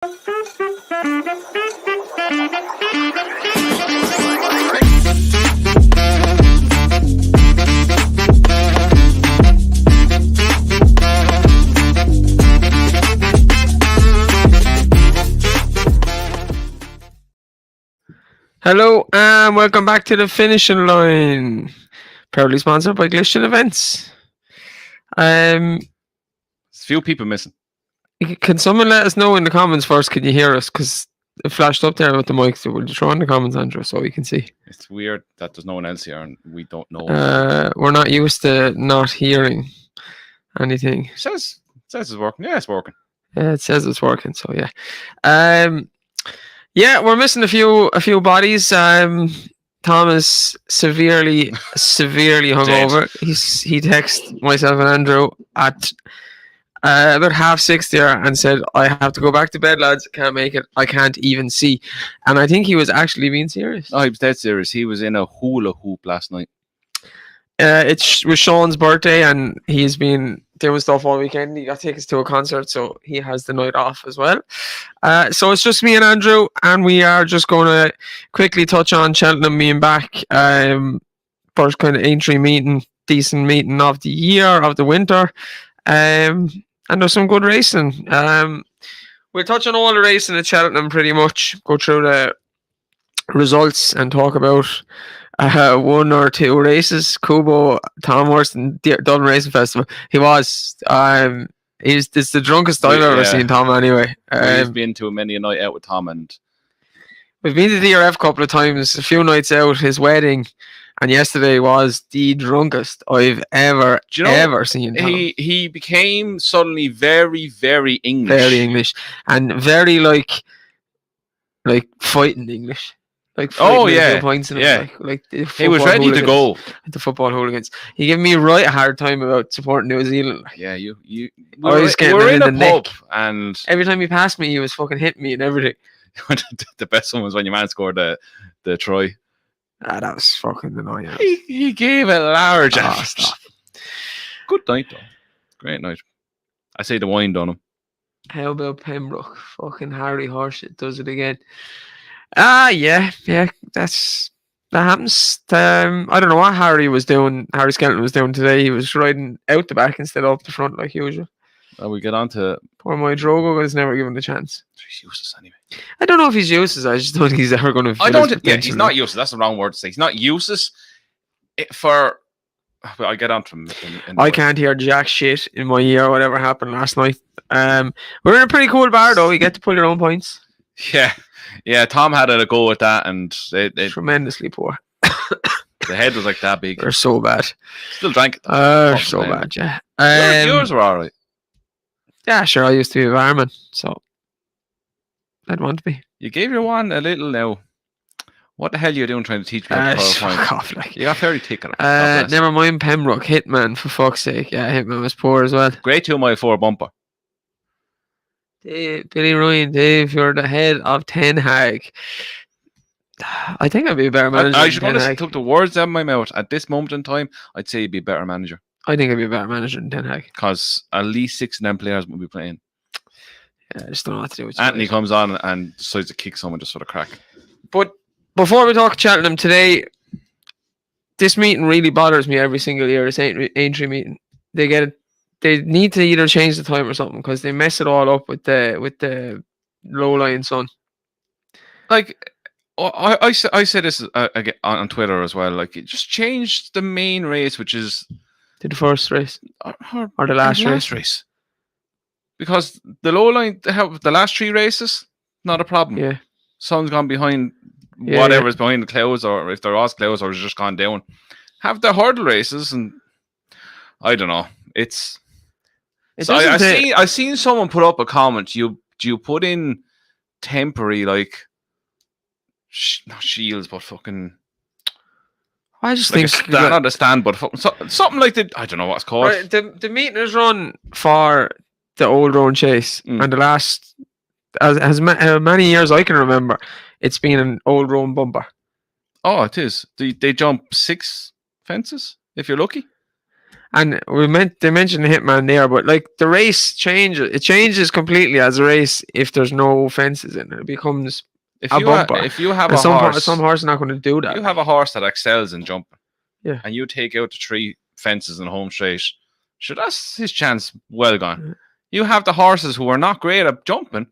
Hello and welcome back to the finishing line. Proudly sponsored by Glistian Events. There's a few people missing. Can someone let us know in the comments first? Can you hear us? Because it flashed up there with the mic. So will you throw in the comments, Andrew, so we can see? It's weird that there's no one else here and we don't know. We're not used to not hearing anything. It says it's working. Yeah, it's working. Yeah, it says it's working. So yeah. Yeah, we're missing a few bodies. Tom is severely hungover. He texted myself and Andrew at about 6:30 there and said, "I have to go back to bed, lads. Can't make it. I can't even see." And I think he was actually being serious. Oh, he was dead serious. He was in a hula hoop last night. It was Sean's birthday, and he's been doing stuff all weekend. He got tickets to a concert, so he has the night off as well. So it's just me and Andrew, and we are just going to quickly touch on Cheltenham being back. First kind of entry meeting, decent meeting of the year, of the winter. And there's some good racing. We'll touch on all the racing at Cheltenham pretty much, go through the results and talk about one or two races. Kubo, Tom Worston, Dublin Racing Festival. It's the drunkest I've ever seen Tom anyway. We've been to many a night out with Tom, and we've been to the DRF a couple of times, a few nights out, his wedding, and yesterday was the drunkest I've ever seen Tom. He became suddenly very, very English. Very English. And very like fighting English. Like points in like he was ready to go. The football hooligans. He gave me a hard time about supporting New Zealand. Yeah, we're in a pub, and every time he passed me, he was fucking hitting me and everything. The best one was when your man scored the try. That was fucking annoying. He gave it large. Stop. Good night though. Great night. I say the wine done him. How about Pembroke? Fucking Harry Horshit does it again. Yeah, that happens. I don't know what Harry Skelton was doing today. He was riding out the back instead of up the front like usual. Well, we get on to poor my Drogo was never given the chance. He's useless anyway. I don't know if he's useless. I just don't think he's ever going to. He's not useless. That's the wrong word to say. He's not useless. I'll get on to him. I can't hear jack shit in my ear. Whatever happened last night. We're in a pretty cool bar though. You get to pull your own points. Yeah, Tom had a go at that, and they tremendously poor. The head was like that big. They're so bad. Still drank it. So bad, yeah. Yours were alright. Yeah, sure. I used to be a barman, so I'd want to be. You gave your one a little now. What the hell are you doing trying to teach me how to fuck off, like. You got very thick on it. Never mind Pembroke. Hitman, for fuck's sake. Yeah, Hitman was poor as well. Great 2x4 bumper. Billy Ryan, Dave, you're the head of Ten Hag. I think I'd be a better manager. I should honestly took the words out of my mouth. At this moment in time, I'd say you'd be a better manager. I think I'd be a better manager than Ten Hag. Because at least 6 of them players will be playing. Yeah, I just don't know what to do with Anthony comes on and decides to kick someone just for the crack. But before we talk Cheltenham today, this meeting really bothers me every single year. This entry meeting, they need to either change the time or something because they mess it all up with the low line sun. Like I said this again on Twitter as well. Like, just change the main race, which is the first race or the last race. Because the low line, the last 3 races, not a problem. Yeah, sun's gone behind whatever's behind the clouds, or if there was clouds, or it's just gone down. Have the hurdle races, and I don't know. I seen someone put up a comment. You put in temporary not shields, but fucking. I just think not a stand, but something like that. I don't know what it's called. Right, the meeting is run for the Old Road Chase, and the last as many years I can remember, it's been an Old Road bumper. Oh, it is. They jump 6 fences if you're lucky. And they mentioned the Hitman there, but like the race changes. It changes completely as a race if there's no fences in it. It becomes If a you bumper. if you have And a some horse, horse are not going to do that. you have a horse that excels in jumping. Yeah. And you take out the 3 fences in home straight. Sure, that's his chance well gone. Yeah. You have the horses who are not great at jumping.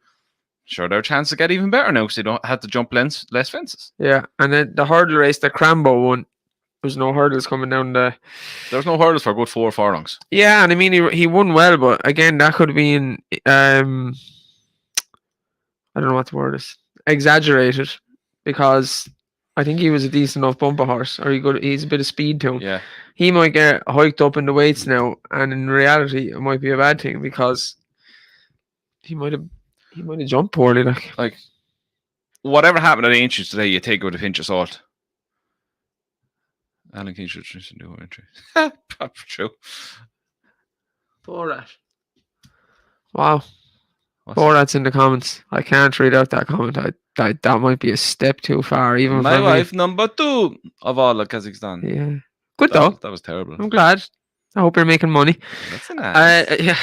Sure, their chance to get even better now because they don't have to jump less fences. Yeah, and then the hurdle race, the Crambo one, there's no hurdles coming down the. There was no hurdles for a good 4 furlongs. Yeah, and I mean he won well, but again that could have been I don't know what the word is, exaggerated, because I think he was a decent enough bumper horse, or he's a bit of speed to him. Yeah. He might get hiked up in the weights now, and in reality it might be a bad thing because he might have jumped poorly. Like whatever happened at Ancients today, you take it with a pinch of salt. Alan King should do an entry. True. Borat. Wow. Borat's in the comments. I can't read out that comment. That might be a step too far, even My for wife number 2 of all of Kazakhstan. me. Yeah. Good though. That was terrible. I'm glad. I hope you're making money. That's a nice. Yeah.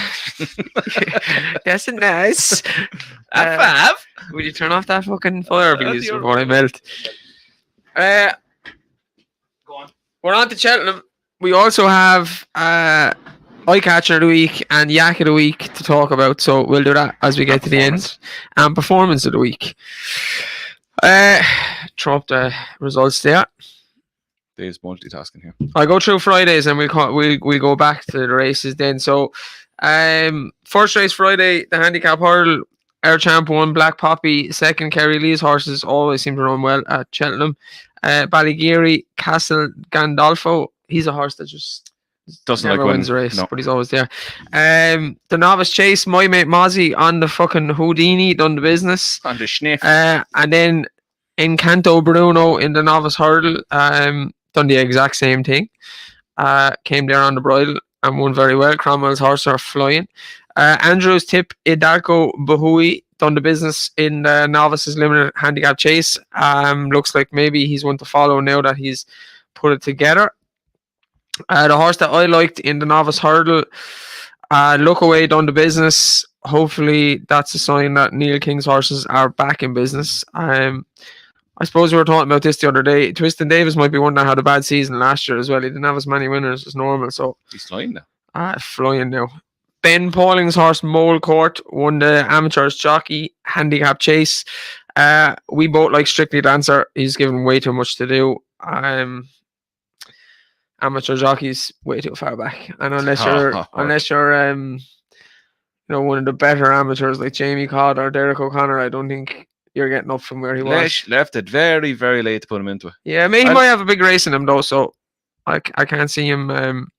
That's a nice. Five. Will you turn off that fucking fire, please, your- before I melt? Go on. We're on to Cheltenham. We also have Eyecatcher of the Week and Yak of the Week to talk about, so we'll do that as we get to the end. And Performance of the Week. Throw up the results there. Dave's multitasking here. I'll go through Fridays and we'll go back to the races then. So, first race Friday, the handicap hurdle. Air Champ won, Black Poppy second. Kerry Lee's horses always seem to run well at Cheltenham. Ballygeary, Castle Gandolfo. He's a horse that just Doesn't never like wins a winning. race, No. but he's always there. The Novice Chase, my mate Mozzie on the fucking Houdini done the business. On the sniff. And then Encanto Bruno in the Novice Hurdle done the exact same thing. Came there on the bridle and won very well. Cromwell's horse are flying. Andrew's tip, Idarko Bahui, done the business in the Novices Limited Handicap Chase. Looks like maybe he's one to follow now that he's put it together. The horse that I liked in the Novice Hurdle, Look Away, done the business. Hopefully that's a sign that Neil King's horses are back in business. I suppose we were talking about this the other day. Twiston Davis might be one that had a bad season last year as well. He didn't have as many winners as normal, so He's flying now. flying now. Ben Pauling's horse Mole Court won the Amateurs Jockey Handicap Chase. We both like Strictly Dancer. He's given way too much to do. Amateur jockeys way too far back, and unless you're one of the better amateurs like Jamie Codd or Derek O'Connor, I don't think you're getting up from where he was. Left it very, very late to put him into it. Yeah, maybe he might have a big race in him though, so I can't see him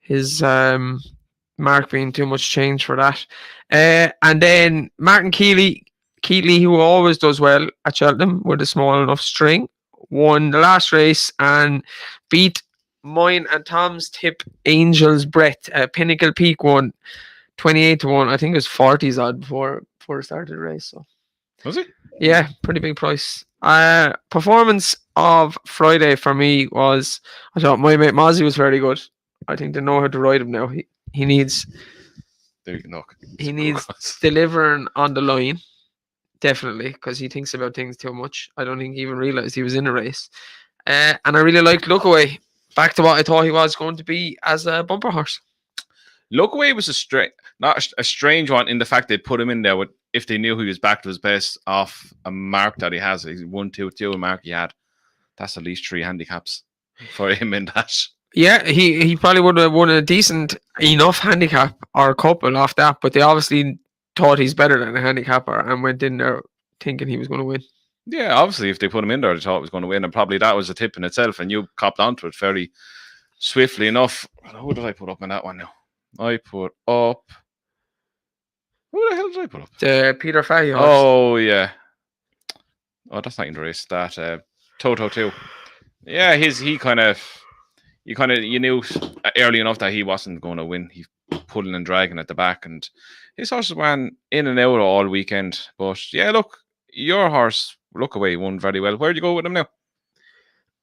his mark being too much change for that. And then Martin Keeley, who always does well at Cheltenham with a small enough string, won the last race and beat mine and Tom's tip Angel's Breath. Pinnacle Peak won 28-1. I think it was 40s odd before it started the race. So Was he? yeah, pretty big price. Performance of Friday for me was, I thought my mate Mozzie was very good. I think they know how to ride him now. He needs There you go. he needs delivering on the line, definitely, because he thinks about things too much. I don't think he even realised he was in a race. And I really liked Look Away. Back to what I thought he was going to be as a bumper horse. Look Away was not a strange one in the fact they put him in there with, if they knew he was back to his best off a mark that he has. He's 1-2-2 a mark he had. That's at least 3 handicaps for him in that. Yeah, he probably would have won a decent enough handicap or a couple off that, but they obviously thought he's better than a handicapper and went in there thinking he was going to win. Yeah, obviously, if they put him in there, they thought he was going to win, and probably that was a tip in itself, and you copped onto it very swiftly enough. Who did I put up in that one now? I put up... Who the hell did I put up? The Peter Fahey horse. Oh, yeah. Oh, that's not in the race. That Toto 2. Yeah, you knew early enough that he wasn't going to win. He pulling and dragging at the back, and his horses went in and out all weekend. But yeah, look, your horse, Look Away, won very well. Where'd you go with him now?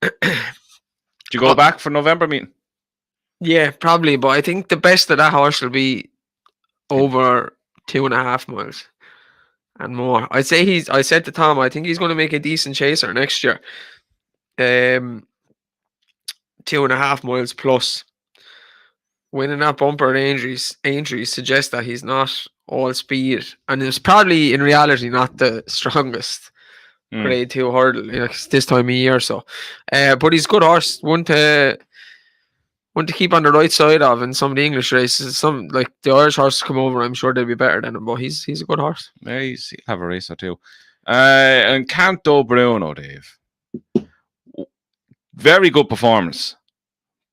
Did you go back for November meeting? Yeah, probably. But I think the best of that horse will be over 2.5 miles and more. I said to Tom, I think he's going to make a decent chaser next year. 2.5 miles plus. Winning that bumper injuries suggests that he's not all speed, and it's probably in reality not the strongest grade 2 hurdle this time of year. So, but he's a good horse. One to keep on the right side of in some of the English races. Some like the Irish horses come over, I'm sure they'll be better than him. But he's a good horse. Yeah, he'll have a race or two. And Canto Bruno, Dave. Very good performance.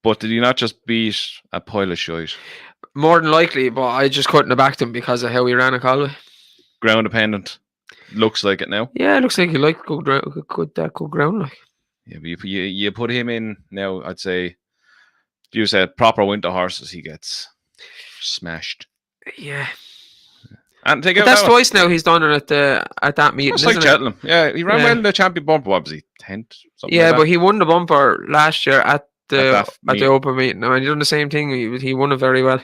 But did he not just beat a pile of shite? More than likely, but I just couldn't have backed him because of how he ran at Galway. Ground dependent. Looks like it now. Yeah, it looks like he liked good ground. Like. Yeah, but you put him in now, I'd say, if you said proper winter horses, he gets smashed. Yeah. And that's twice now he's done it at that meeting. It's like Cheltenham. Yeah, he ran well in the champion bumper. What was he, 10th? Yeah, but he won the bumper last year at the open meeting. I mean, he done the same thing. He won it very well.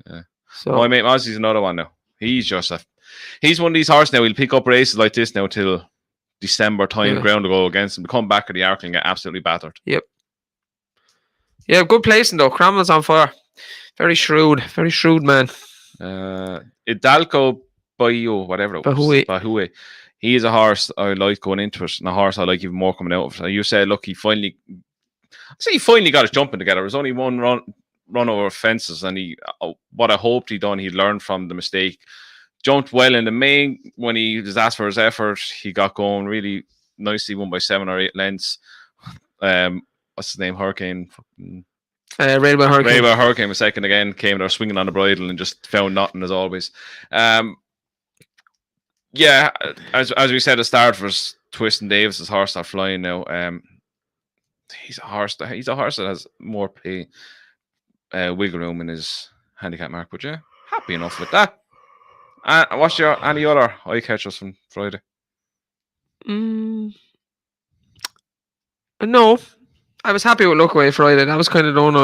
Yeah. So my mate Mozzie's another one now. He's one of these horses now. He'll pick up races like this now till December time. Ground to go against him. Come back at the Arc and get absolutely battered. Yep. Yeah, good placing though. Cromwell's on fire. Very shrewd man. Idalco Bayu, whatever it was. Bahue. He is a horse I like going into it, and a horse I like even more coming out of it. You said, look, he finally got his jumping together. It was only one run over fences, and what I hoped he'd learned from the mistake. Jumped well in the main when he was asked for his effort. He got going really nicely, won by 7 or 8 lengths. What's his name? Hurricane. Railway Hurricane was second again. Came there swinging on the bridle and just found nothing as always. Yeah, as we said at the start, for Twist and Davis's horse are flying now. He's a horse that has more play, wiggle room in his handicap mark. But yeah, happy enough with that. What's your any other eye catchers from Friday? No. I was happy with Lookaway Friday. That was kind of the one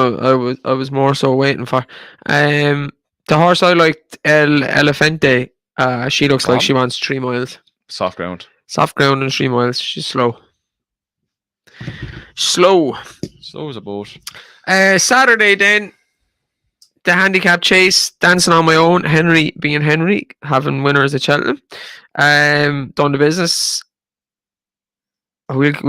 I was more so waiting for. The horse I liked, El Elefante. She looks like she wants 3 miles. Soft ground and 3 miles. She's slow. Slow as a boat. Saturday then, the handicap chase, dancing on my own. Henry being Henry, having winners at Cheltenham. Done the business. We'll touch,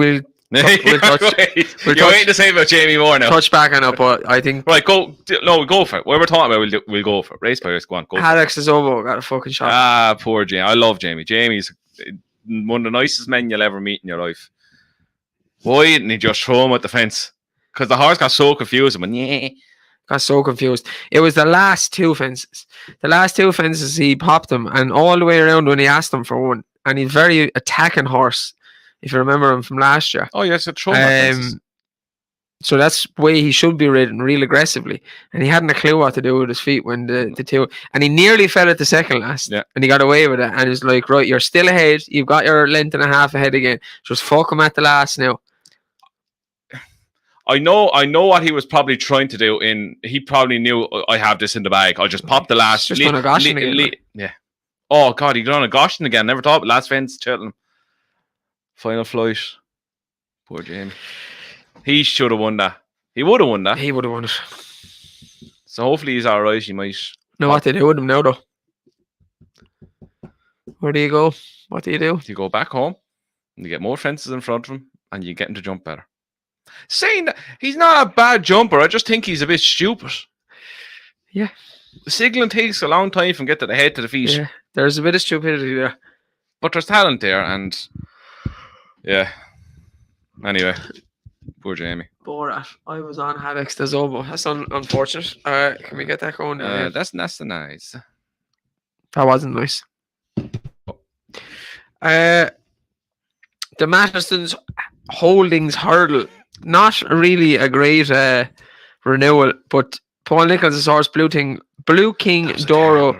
you're waiting to say about Jamie Moore now. Touch back on it, but I think right. Go for it. What we're talking about, we'll go for it. Race by race. Go on. Alex Azobo got a fucking shot. Poor Jamie. I love Jamie. Jamie's one of the nicest men you'll ever meet in your life. Why didn't he just throw him at the fence? Because the horse got so confused. Got so confused. It was the last 2 fences. The last 2 fences, he popped them, and all the way around when he asked him for one. And he's very attacking horse. If you remember him from last year. Oh, yes, it's true. So that's the way he should be ridden, real aggressively. And he hadn't a clue what to do with his feet when the 2. And he nearly fell at the second last. Yeah. And he got away with it. And it's like, right, you're still ahead. You've got your length and a half ahead again. Just fuck him at the last now. I know what he was probably trying to do. He probably knew, I have this in the bag. I'll just pop the last. Just on a Goshen again. Yeah. Oh, God, he got on a Goshen again. Never thought. Last fence, Cheltenham. Final flight. Poor Jamie. He should have won that. He would have won that. He would have won it. So hopefully he's all right. He might. Know what they do with him now, though? Where do you go? What do? You go back home, and you get more fences in front of him, and you get him to jump better. Saying that he's not a bad jumper, I just think he's a bit stupid. Yeah. The signalling takes a long time from get to the head to the feet. Yeah, there's a bit of stupidity there. But there's talent there, and yeah. Anyway, poor Jamie. Borat. I was on Alex Azobo. That's unfortunate. Can we get that going? That's nice. That wasn't nice. The Matterson's Holdings hurdle. Not really a great renewal, but Paul Nichols' horse, Blue King Doro,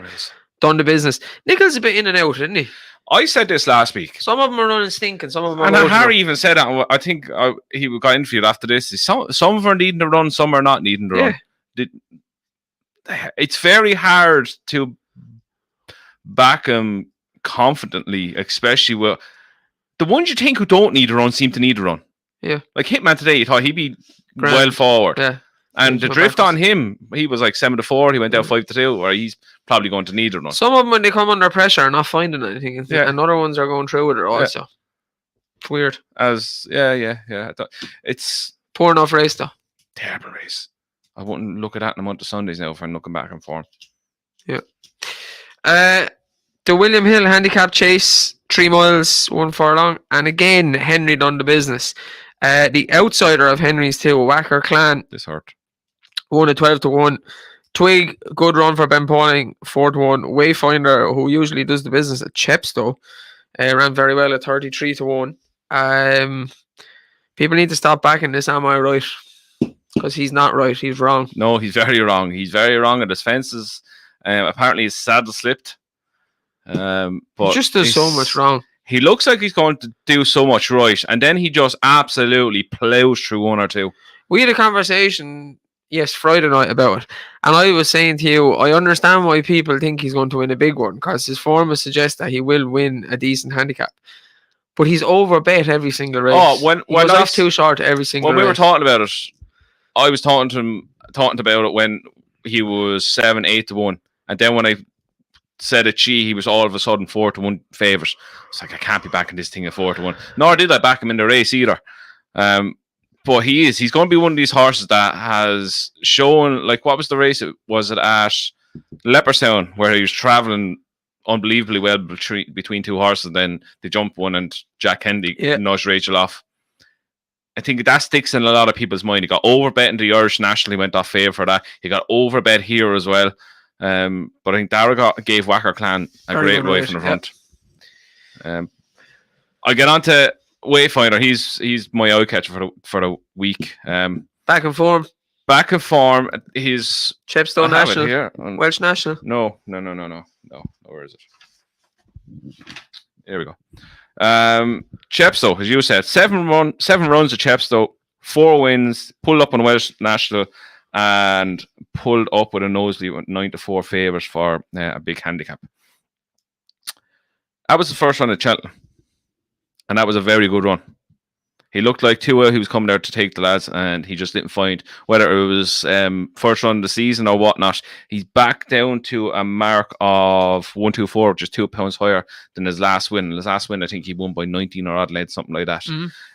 done the business. Nichols a bit in and out, isn't he? I said this last week. Some of them are running stinking, some of them are. And Harry even said that. I think he got interviewed after this. Some of them are needing to run, some are not needing to run. it's very hard to back him confidently, especially with the ones you think who don't need a run seem to need a run. Yeah. Like Hitman today, you thought he'd be Grand. well forward. Yeah. And the drift on him, he was like 7-4. He went down 5-2, where he's probably going to need a run. Some of them, when they come under pressure, are not finding anything. And other ones are going through with it also. It's weird. It's poor enough race, though. Terrible race. I wouldn't look at that in a month of Sundays now if I'm looking back and forth. Yeah. The William Hill handicap chase, 3 miles, 1 furlong. And again, Henry done the business. The outsider of Henry's too, Wacker Clan. This hurt. Won at 12-1. Twig, good run for Ben Pauling, 4-1. Wayfinder, who usually does the business at Chepstow, ran very well at 33-1. People need to stop backing this, am I right? Because he's not right, he's wrong. No, he's very wrong. He's very wrong at his fences. Apparently his saddle slipped. But he just does so much wrong. He looks like he's going to do so much right, and then he just absolutely plows through 1 or 2. We had a conversation, Friday night about it, and I was saying to you, I understand why people think he's going to win a big one, because his form suggests that he will win a decent handicap. But he's overbet every single race. Oh, when he was off too short every single race. When we were talking about it, I was talking about it when he was 7-8-1, and then when I said it, he was all of a sudden 4-1 favourite. It's like, I can't be backing this thing at 4-1. Nor did I back him in the race either. But he's going to be one of these horses that has shown, like, what was the race? Was it at Leopardstown, where he was travelling unbelievably well between 2 horses, then they jumped one and Jack Kennedy nudged Rachel off. I think that sticks in a lot of people's mind. He got overbet in the Irish National. He went off favour for that. He got overbet here as well. But I think Dara gave Wacker Clan a great ride from the front. I get on to Wayfinder. He's my eyecatcher for the week. Back in form. He's Chepstow National here. Welsh National. No. Where is it? Here we go. Chepstow, as you said, 7 runs at Chepstow, 4 wins, pulled up on Welsh National, and pulled up with a nosebleed with 9-4 favours for a big handicap. That was the first run at Cheltenham, and that was a very good run. He looked like Tua, he was coming there to take the lads, and he just didn't find whether it was first run of the season or whatnot. He's back down to a mark of 124, just 2 pounds higher than his last win. His last win, I think he won by 19 or odd lead, something like that.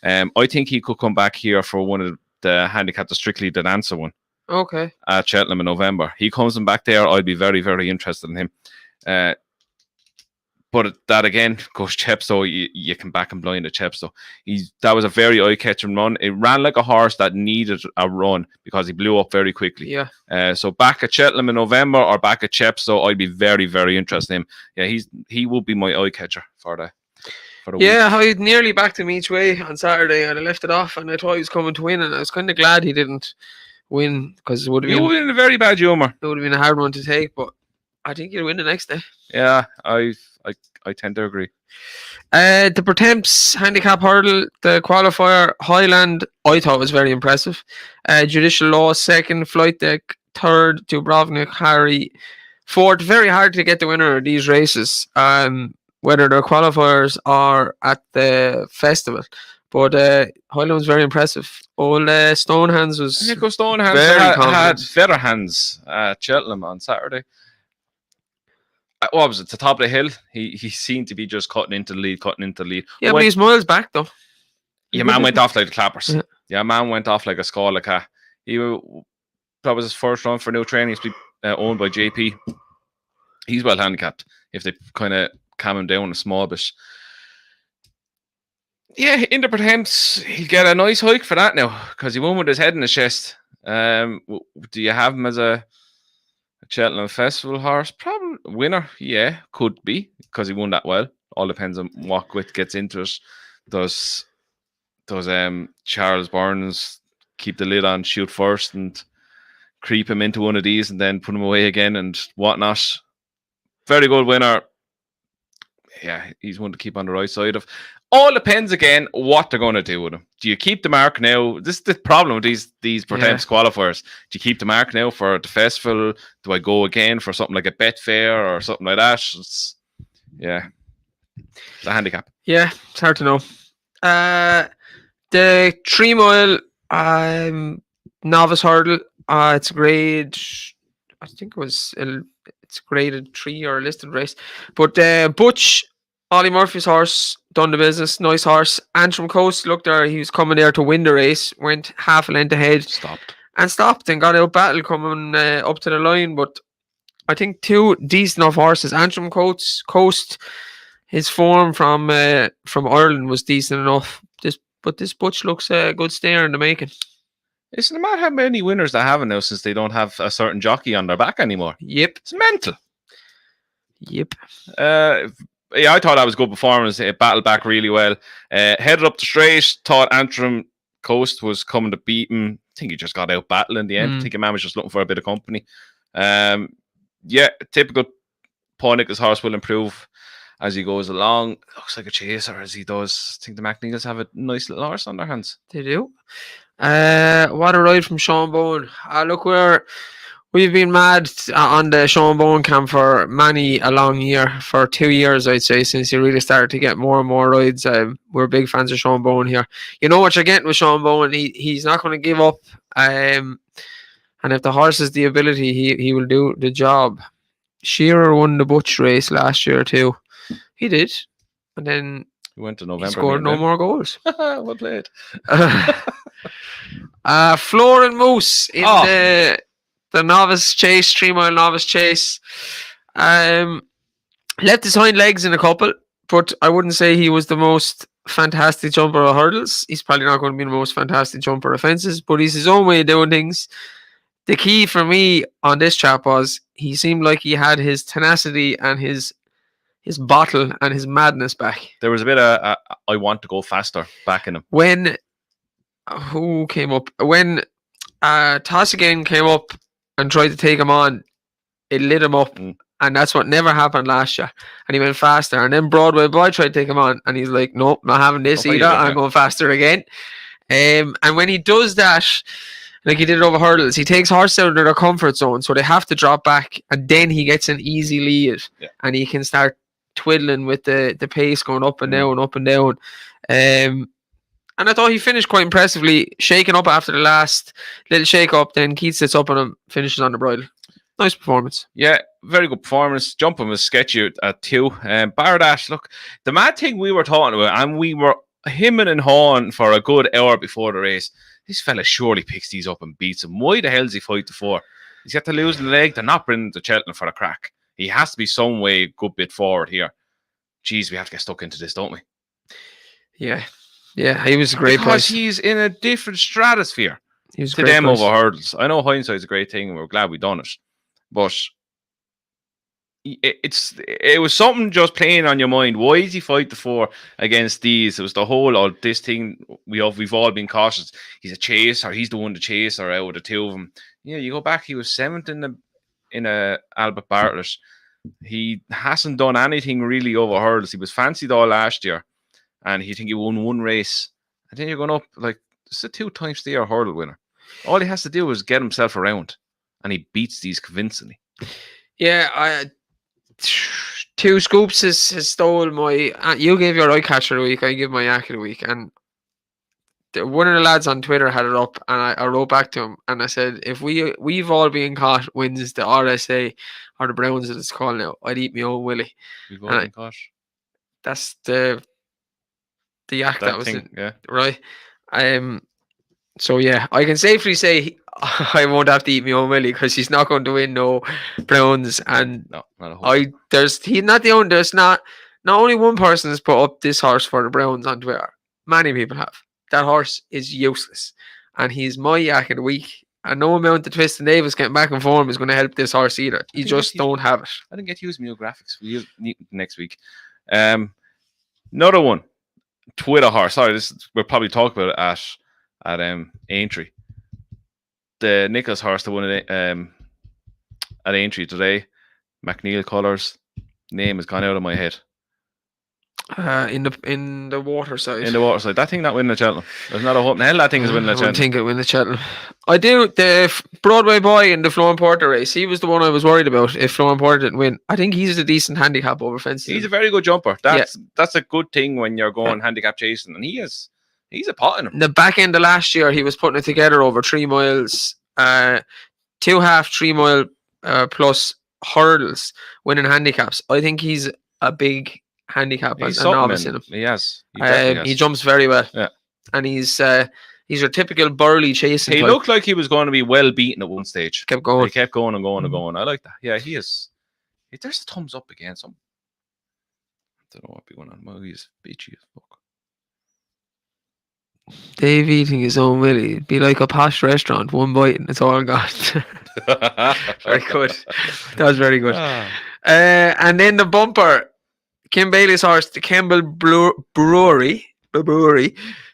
I think he could come back here for one of the handicap, the Strictly the Dancer one. Okay. At Cheltenham in November. He comes back there, I'd be very, very interested in him. But that again goes Chepstow. You can back him blind at Chepstow. That was a very eye-catching run. It ran like a horse that needed a run because he blew up very quickly. Yeah. So back at Cheltenham in November or back at Chepstow, I'd be very, very interested in him. Yeah, he will be my eye-catcher for the week. I nearly backed him each way on Saturday, and I left it off, and I thought he was coming to win, and I was kind of glad he didn't win, because it would have been in a very bad humour. It would have been a hard one to take, but I think he'll win the next day. Yeah, I tend to agree. The Pertemps handicap hurdle, the qualifier, Highland, I thought was very impressive. Judicial Law second, Flight Deck third, Dubrovnik, Harry fourth. Very hard to get the winner of these races, whether they're qualifiers or at the festival. But Highland was very impressive. Old Stonehands was Nico Stonehands had better hands at Cheltenham on Saturday. What was it? To top of the hill, he seemed to be just cutting into the lead. Yeah, but he's miles back though. Yeah, man went off like the clappers. Yeah, man went off like a skull. That was his first run for new training. He's owned by JP. He's well handicapped if they kind of calm him down a small bit. Yeah, in the Pertemps, he'll get a nice hike for that now because he won with his head in his chest. Do you have him as a Cheltenham Festival horse? Probably winner. Yeah, could be because he won that well. All depends on what Gwit gets into it. Does Charles Burns keep the lid on, shoot first, and creep him into one of these, and then put him away again and whatnot? Very good winner. yeah, he's one to keep on the right side of. All depends again what they're going to do with him. Do you keep the mark now? This is the problem with these Pertemps qualifiers. Do you keep the mark now for the festival? Do I go again for something like a Betfair or something like that? It's a handicap. Yeah, it's hard to know. The 3 mile novice hurdle. It's grade. I think it's graded 3 or a listed race. But Butch, Ollie Murphy's horse, done the business. Nice horse. Antrim Coast looked there. He was coming there to win the race. Went half a length ahead. Stopped and got out battle coming up to the line. But I think 2 decent enough horses. Antrim Coast. His form from Ireland was decent enough. This Butch looks a good stayer in the making. Isn't it mad how many winners they have now since they don't have a certain jockey on their back anymore? Yep. It's mental. Yep. I thought that was good performance. It battled back really well. Headed up the straight, thought Antrim Coast was coming to beat him. I think he just got out battle in the end. I think man was just looking for a bit of company. Typical Paul Nicholas horse will improve as he goes along. Looks like a chaser as he does. I think the McNeils have a nice little horse on their hands. They do. What a ride from Sean Bowen. Look, we've been mad on the Sean Bowen camp for a long year, for 2 years, I'd say, since he really started to get more and more rides. We're big fans of Sean Bowen here. You know what you're getting with Sean Bowen. He's not going to give up. And if the horse has the ability, he will do the job. Shearer won the Butch race last year too. He did. And then he went to November. He scored no more goals. Well played. Floor and Moose in the novice chase, 3 mile novice chase. Left his hind legs in a couple, but I wouldn't say he was the most fantastic jumper of hurdles. He's probably not going to be the most fantastic jumper of fences, but he's his own way of doing things. The key for me on this chap was he seemed like he had his tenacity and his bottle and his madness back. There was a bit of I want to go faster back in him. When who came up? When Tossigan came up and tried to take him on, it lit him up. And that's what never happened last year. And he went faster. And then Broadway Boy tried to take him on. And he's like, nope, not having this either. I'm going faster again. And when he does that, like he did it over hurdles, he takes horses out of their comfort zone. So they have to drop back. And then he gets an easy lead. Yeah. And he can start twiddling with the pace going up and down, up and down. And I thought he finished quite impressively, shaking up after the last little shake up. Then Keith sits up on him, finishes on the bridle. Nice performance. Yeah, very good performance. Jumping was sketchy at 2. Bar that, look, the mad thing we were talking about, and we were hemming and hawing for a good hour before the race. This fella surely picks these up and beats them. Why the hell does he fight the 4? He's got to lose the leg. They're not bringing the Cheltenham for a crack. He has to be some way a good bit forward here. Jeez, we have to get stuck into this, don't we? Yeah. Yeah, he was a great because he's in a different stratosphere to them over hurdles. I know hindsight's a great thing and we're glad we done it. But it was something just playing on your mind. Why did he fight the 4 against these? It was the whole this thing we've all been cautious. He's a chaser. He's the one to chase or out of the 2 of them. Yeah, you go back. He was 7th in a Albert Bartlett. He hasn't done anything really over hurdles. He was fancied all last year, and he think he won 1 race. And then you're going up like it's a 2-time steer hurdle winner. All he has to do is get himself around, and he beats these convincingly. Yeah, 2 scoops has stole my. You gave your eye catcher of the week. I give my yak of the week, and one of the lads on Twitter had it up, and I wrote back to him, and I said, if we've all been caught wins the RSA or the Browns as it's called now, I'd eat my own willy. We've all been caught. That's the yak that was thing, it, right? So yeah, I can safely say I won't have to eat my own willy because he's not going to win no Browns, and no, not a whole. He's not the only. There's not only one person has put up this horse for the Browns on Twitter. Many people have. That horse is useless, and he's my yak of the week. And no amount of Twiston Davis getting back in form is going to help this horse either. You just don't have it. I didn't get to use new graphics. We use next week. Another one, Twitter horse. Sorry, we'll probably talk about it at Aintree. The Nicholas horse, the one at Aintree today, McNeil colours. Name has gone out of my head. In the water side. in the water side. That thing not winning the Cheltenham. There's not a hope in hell that thing is winning the I don't Cheltenham. think it win the Cheltenham. I do. The Broadway boy in the Flo and Porter race, he was the one I was worried about if Flo and Porter didn't win. I think he's a decent handicap over fences. He's a very good jumper. That's a good thing when you're going handicap chasing, and he's a pot in him. The back end of last year, he was putting it together over 3 miles, 2.5 3 mile plus hurdles, winning handicaps. I think he's a big handicap He's as a novice in him. He has. He definitely has. He jumps very well. Yeah. And he's your typical burly chasing. He type. looked like he was going to be well beaten at one stage. Kept going. He kept going and going and going. I like that. Yeah, he is. There's a thumbs up again. I don't know what be going on. Well, he's bitchy as fuck. Dave eating his own willy. It'd be like a posh restaurant, one bite and it's all gone. Very good. That was very good. And then the bumper, Kim Bailey's horse, the Campbell Brewery.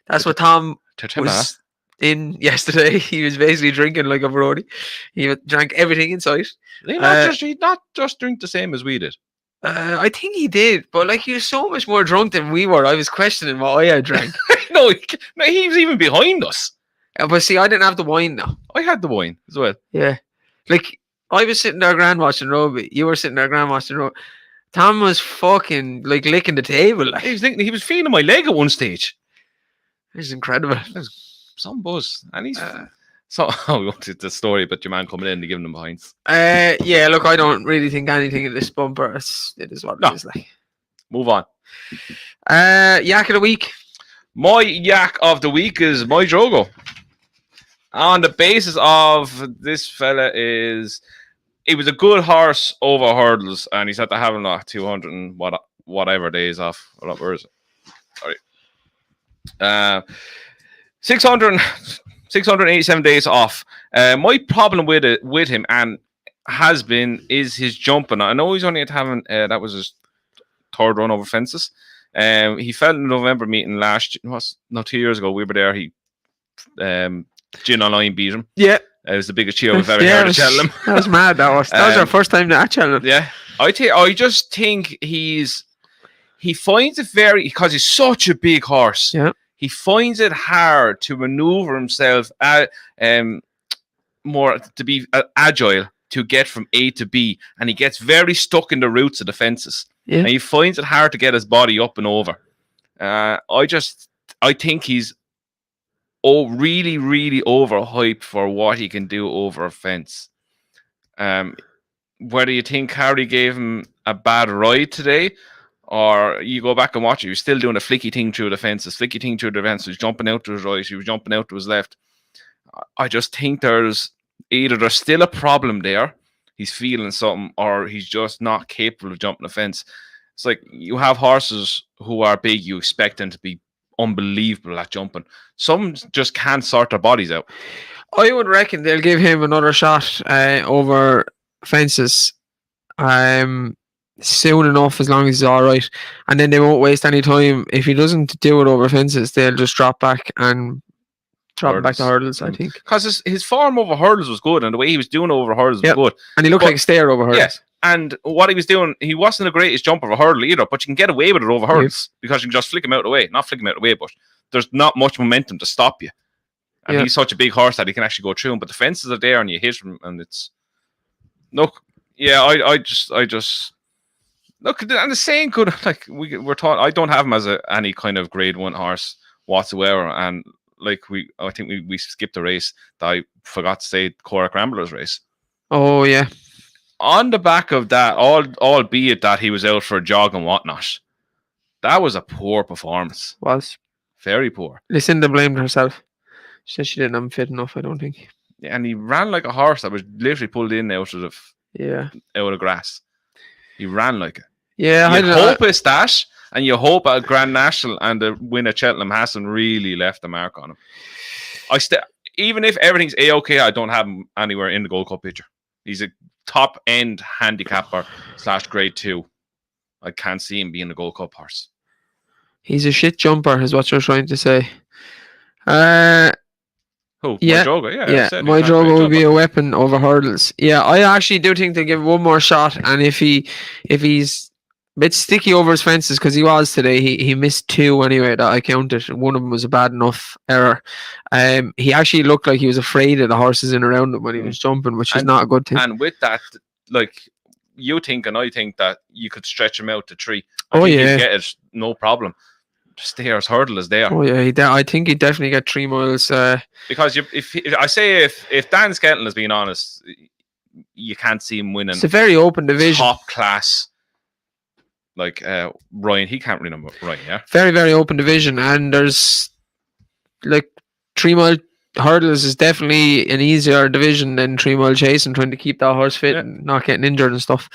That's what Tom was in yesterday. He was basically drinking like a brewery. He drank everything in sight. He not just drink the same as we did. I think he did, but like he was so much more drunk than we were. I was questioning what I had drank. No, he was even behind us. But see, I didn't have the wine now. I had the wine as well. Yeah, like I was sitting there grand watching rugby. You were sitting there grand watching rugby. Tom was fucking like licking the table. Like. He was feeling my leg at one stage. It was incredible. It was some buzz, and he's. So we wanted the story about your man coming in and giving them behinds. Yeah, look, I don't really think anything in this bumper. It is what it is like. Move on. Yak of the week. My yak of the week is my Drogo. On the basis of this fella he was a good horse over hurdles, and he's had to have him 200 and whatever days off. Where is it? Sorry. 687 days off. My problem with him and has been is his jumping. I know he's only at having that was his third run over fences. He fell in the November meeting 2 years ago. We were there. He Gin Online beat him. Yeah. It was the biggest cheer we've ever heard at Cheltenham. That was mad. That was our first time at Cheltenham. Yeah. I just think he finds it because he's such a big horse. Yeah. He finds it hard to maneuver himself more to be agile to get from A to B, and he gets very stuck in the roots of the fences. Yeah. And he finds it hard to get his body up and over. I think he's really, really overhyped for what he can do over a fence. Whether you think Harry gave him a bad ride today, or you go back and watch it, he was still doing a flicky thing through the fences, he was jumping out to his right, he was jumping out to his left. I just think there's still a problem there, he's feeling something, or he's just not capable of jumping a fence. It's like you have horses who are big, you expect them to be unbelievable at jumping. Some just can't sort their bodies out. I would reckon they'll give him another shot over fences soon enough, as long as he's all right, and then they won't waste any time. If he doesn't do it over fences, they'll just drop back to hurdles. I think because his form over hurdles was good, and the way he was doing over hurdles was good, and he looked like a stayer over hurdles. Yes, and what he was doing, he wasn't the greatest jumper of a hurdle either, but you can get away with it over hurdles because you can just flick him out of the way. Not flick him out of the way, but there's not much momentum to stop you. And he's such a big horse that he can actually go through him. But the fences are there, and you hit him, and it's look. Yeah, I just look. And the saying could we're taught. I don't have him as any kind of grade 1 horse whatsoever, and I think we skipped a race that I forgot to say, Cork Ramblers race. Oh yeah. On the back of that, albeit that he was out for a jog and whatnot, that was a poor performance. Was very poor. Lucinda blamed herself. She said she didn't have him fit enough, I don't think. Yeah, and he ran like a horse that was literally pulled in out of grass. He ran like it. Yeah, you hope it's that, and you hope a Grand National and the win at Cheltenham hasn't really left a mark on him. Even if everything's A-OK, I don't have him anywhere in the Gold Cup picture. He's a top end handicapper / grade 2. I can't see him being a Gold Cup horse. He's a shit jumper, is what you're trying to say. Who? Yeah, my Drogo. Yeah, my Drogo would be a weapon over hurdles. Yeah, I actually do think they give one more shot, and if he's bit sticky over his fences because he was today. He missed 2 anyway that I counted. One of them was a bad enough error. He actually looked like he was afraid of the horses in around him when he was jumping, which is not a good thing. And with that, like you think and I think that you could stretch him out to 3. I think he'd get it no problem. Stairs hurdle is there. Oh yeah, I think he'd definitely get 3 miles. Because if Dan Skelton is being honest, you can't see him winning. It's a very open division, top class. Like Ryan, he can't win him. Ryan, yeah. Very very open division, and there's like 3 mile hurdles is definitely an easier division than 3 mile chasing, trying to keep that horse fit and not getting injured and stuff.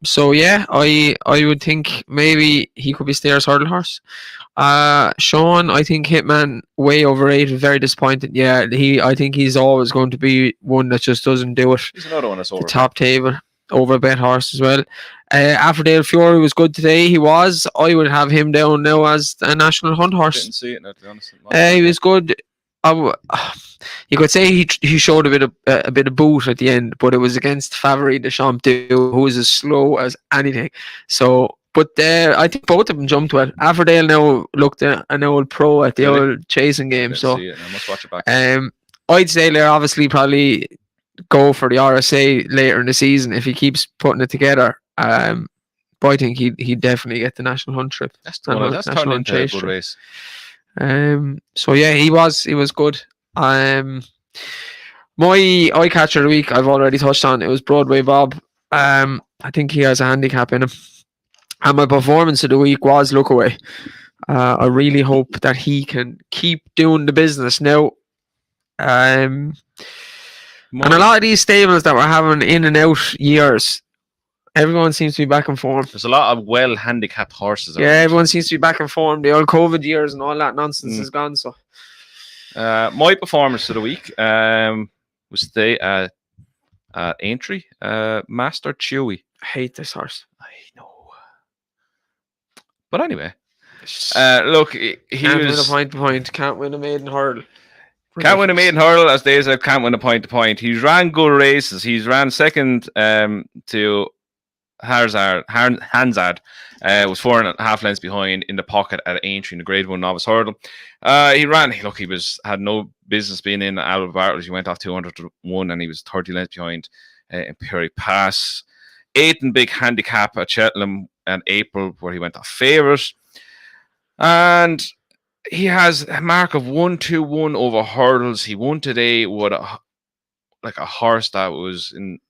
So yeah, I would think maybe he could be Stayer's hurdle horse. Sean, I think Hitman way overrated, very disappointed. Yeah, I think he's always going to be one that just doesn't do it. He's another one that's over the top table, over a bet horse as well. Affordale Fury was good today. He was. I would have him down now as a national hunt horse. Didn't see it, to be honest. He was good. You could say he showed a bit of boot at the end, but it was against Favori de Champdou, who was as slow as anything. So, but I think both of them jumped well. Affordale now looked an old pro at the old chasing game. So, I must watch it back. I'd say they're obviously probably go for the RSA later in the season if he keeps putting it together. But I think he'd definitely get the national hunt trip. That's turned into a good race. So yeah, he was good. My eye catcher of the week I've already touched on. It was Broadway Bob. I think he has a handicap in him. And my performance of the week was Lookaway. I really hope that he can keep doing the business now. And a lot of these stables that we're having in and out years, everyone seems to be back in form. There's a lot of well handicapped horses. Yeah, everyone seems to be back in form. The old COVID years and all that nonsense is gone. So, my performance of the week was today at Aintree, Master Chewy. I hate this horse. I know, but anyway, look, he can't was win a point to point. Can't win a maiden hurdle. Can't win a maiden hurdle, as they said. Can't win a point to point. He's ran good races. He's ran second to Hansard. Was 4.5 lengths behind in the pocket at Aintree in the Grade 1 novice hurdle. He had no business being in Albert Bartlett. He went off 200 to 1 and he was 30 lengths behind in Perry Pass. 8th and big handicap at Cheltenham in April, where he went off favourite. And he has a mark of 1-2-1 over hurdles. He won today with a horse that was in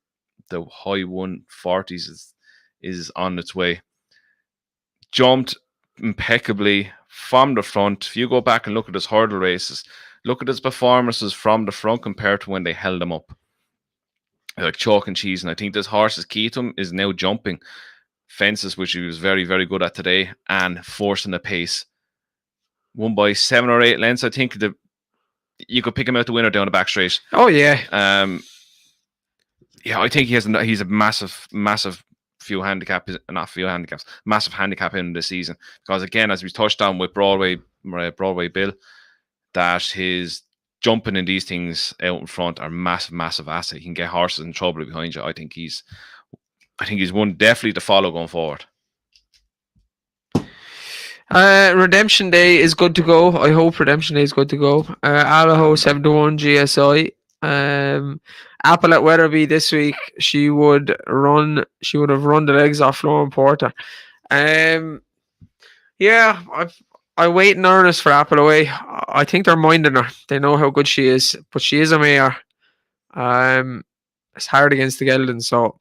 the high 140s is on its way. Jumped impeccably from the front. If you go back and look at his hurdle races, look at his performances from the front compared to when they held him up. Like chalk and cheese. And I think this horse's key to him is now jumping fences, which he was very, very good at today, and forcing the pace. Won by 7 or 8 lengths. I think you could pick him out the winner down the back straight. Oh yeah. Yeah, I think he's a massive massive handicap in this season, because again, as we touched on with Broadway Bill, that his jumping in these things out in front are massive asset. He can get horses in trouble behind you. I think he's one definitely to follow going forward. Redemption Day is good to go. I hope Redemption Day is good to go. Alaho 7-1 GSI. Apple at Weatherby this week. She would have run the legs off Lauren Porter. Yeah, I wait in earnest for Apple away. I think they're minding her. They know how good she is, but she is a mare. It's hard against the Geldens, so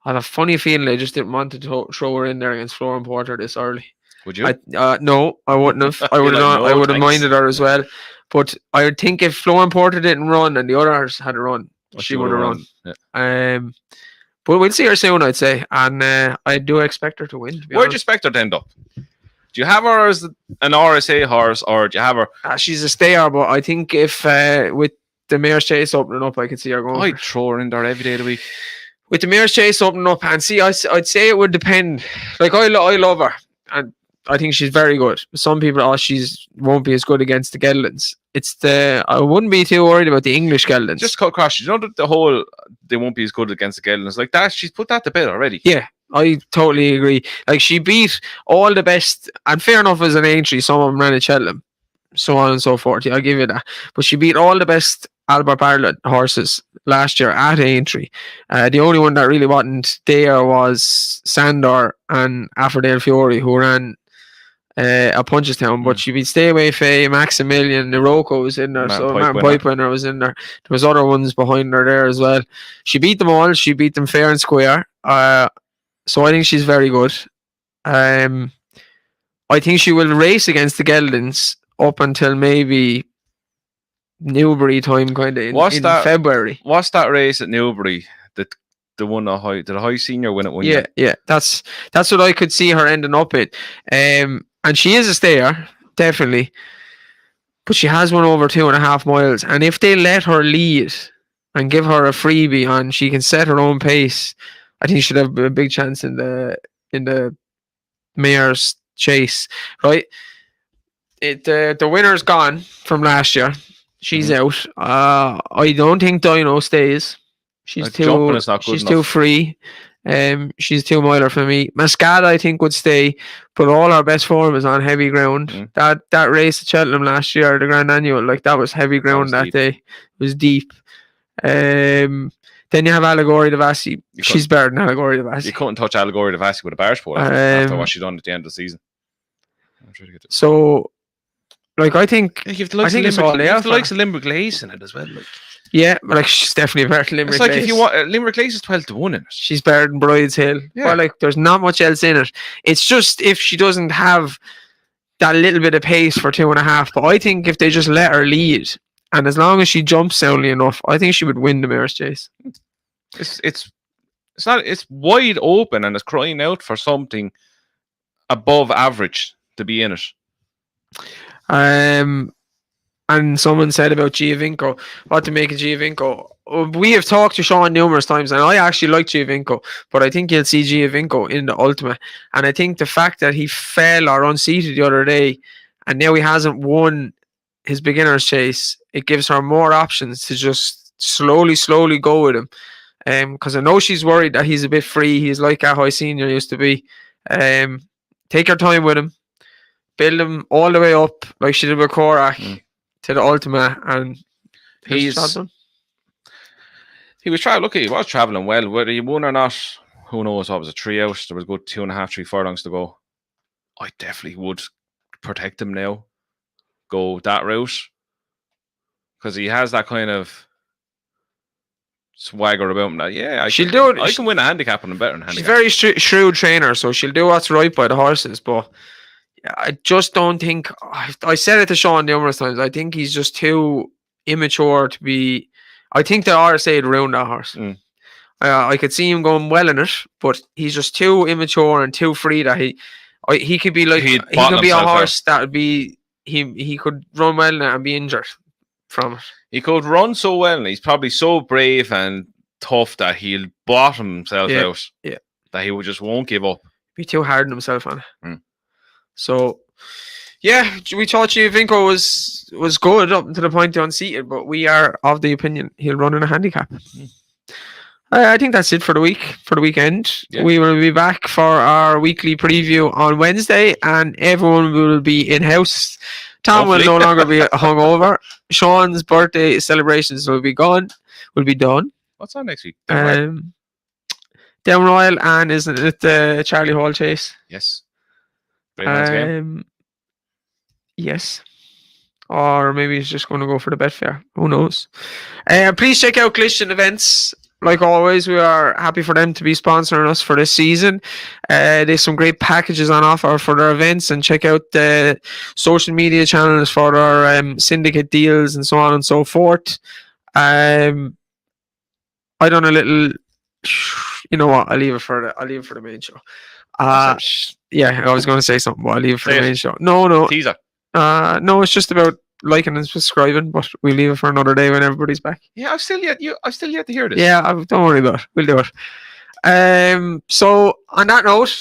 I have a funny feeling they just didn't want to throw her in there against Lauren Porter this early. Would you? No, I wouldn't have. I would have not. I would have minded her as well. But I would think if Lauren Porter didn't run and the others had a run, she would have run. Yeah. But we'll see her soon, I'd say, and I do expect her to win. Where do you expect her to end up? Do you have her as an RSA horse, or do you have her? She's a stayer, but I think if with the Mayor's Chase opening up, I could see her going. I'd throw her in there every day of the week. With the Mayor's Chase opening up, and see, I'd say it would depend. Like I love her, and I think she's very good. Some people, won't be as good against the Geldens. I wouldn't be too worried about the English Geldens. Just cut across. You know that they won't be as good against the Geldens like that. She's put that to bed already. Yeah, I totally agree. Like, she beat all the best, and fair enough as an entry, some of them ran at Cheltenham, so on and so forth. Yeah, I'll give you that. But she beat all the best Albert Bartlett horses last year at Aintree. The only one that really wasn't there was Sandor and Affordale Fiore, who ran at Punchestown. But she beat Stay Away Faye, Maximilian, Iroko was in there, so Martin Pipewinner was in there. There was other ones behind her there as well. She beat them all. She beat them fair and square. So I think she's very good. I think she will race against the Geldings up until maybe Newbury time, kind of in February. What's that race at Newbury? The one did the high senior win it one year? Yeah. That's what I could see her ending up in. And she is a stayer, definitely. But she has won over 2.5 miles. And if they let her lead and give her a freebie and she can set her own pace, I think she should have a big chance in the Mayor's Chase, right? The winner's gone from last year. She's out. I don't think Dino stays. She's too free. She's 2 miler for me. Mascada, I think, would stay, but all our best form is on heavy ground. That race at Cheltenham last year, the Grand Annual, like, that was heavy ground that day. It was deep. Then you have Allegory Devassi. She's better than Allegory Devassi. You couldn't touch Allegory Devassi with a barge pole after what she done at the end of the season. So, like, I think it's all there. The likes of Limerick Lace in it as well. Like. Yeah, but like, she's definitely better than Limerick Lace. It's like if you want Limerick Lace is 12-1 in it. She's better than Bride's Hill. Yeah. But like, there's not much else in it. It's just if she doesn't have that little bit of pace for 2.5. But I think if they just let her lead, and as long as she jumps soundly enough, I think she would win the Mayor's Chase. It's wide open and it's crying out for something above average to be in it. And someone said about Giovinco, what to make of Giovinco. We have talked to Sean numerous times, and I actually like Giovinco, but I think you'll see Giovinco in the Ultima. And I think the fact that he fell or unseated the other day, and now he hasn't won his beginner's chase, it gives her more options to just slowly go with him. Because I know she's worried that he's a bit free. He's like a high senior used to be. Take her time with him. Build him all the way up like she did with Korak to the Ultima, and he was travelling well. Whether he won or not, who knows? What was it, 3 out? There was a good 2.5, 3 furlongs to go. I definitely would protect him now. Go that route. Because he has that kind of swagger about him that, I can win a handicap on him better than handicap. She's a very shrewd trainer, so she'll do what's right by the horses, but I just don't think, I said it to Sean numerous times, I think he's just too immature to be, I think the RSA would ruin that horse. I could see him going well in it, but he's just too immature and too free that he could be like, he could be a horse that would be, he could run well and be injured from it. He could run so well, and he's probably so brave and tough that he'll bottom himself out. Yeah. That he just won't give up. Be too hard on himself on it. So, yeah, we thought Giovinco was good up to the point to unseated, but we are of the opinion he'll run in a handicap. I think that's it for the weekend. Yeah. We will be back for our weekly preview on Wednesday, and everyone will be in-house. Tom will no longer be hungover. Sean's birthday celebrations will be done. What's on next week? Down Royal, and isn't it the Charlie Hall Chase? Yes. Yes. Or maybe he's just going to go for the Betfair. Who knows? Please check out Glistian Events. Like always, we are happy for them to be sponsoring us for this season. There's some great packages on offer for their events, and check out the social media channels for their syndicate deals and so on and so forth. I done a little. You know what? I'll leave it for the main show. Yeah, I was going to say something, but I'll leave it for the main show. No. Teaser. No, it's just about liking and subscribing, but we'll leave it for another day when everybody's back. Yeah, I've still yet to hear this. Yeah, don't worry about it. We'll do it. So on that note,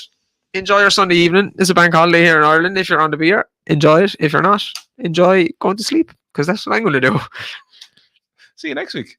enjoy your Sunday evening. It's a bank holiday here in Ireland. If you're on the beer, enjoy it. If you're not, enjoy going to sleep, because that's what I'm going to do. See you next week.